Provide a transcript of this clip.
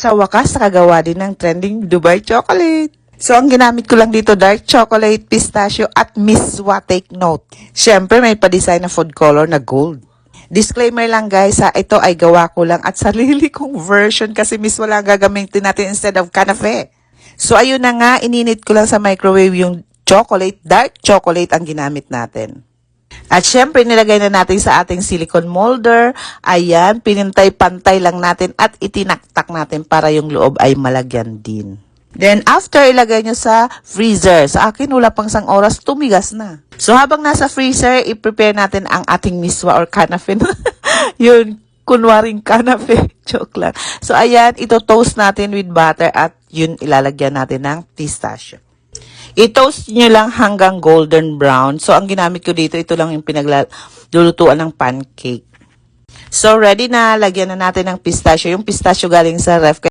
sa wakas, nakagawa din ng trending Dubai chocolate. So, ang ginamit ko lang dito, dark chocolate, pistachio, at miswa, take note. Siyempre, may pa-design na food color na gold. Disclaimer lang guys, ito ay gawa ko lang at sarili kong version kasi miswa lang gagamitin natin instead of canafe. So, ayun na nga, ininit ko lang sa microwave yung chocolate, dark chocolate ang ginamit natin. At syempre, nilagay na natin sa ating silicone molder. Ayan, pinintay-pantay lang natin at itinaktak natin para yung loob ay malagyan din. Then, after ilagay nyo sa freezer, sa akin wala pang 1 oras, tumigas na. So, habang nasa freezer, i-prepare natin ang ating miswa or kanafe. Yun, kunwaring kanafe. Joke lang. So, ayan, ito toast natin with butter at yun ilalagyan natin ng pistachio. I-toast nyo lang hanggang golden brown. So, ang ginamit ko dito, ito lang yung pinaglulutuan ng pancake. So, ready na. Lagyan na natin ng pistachio. Yung pistachio galing sa ref.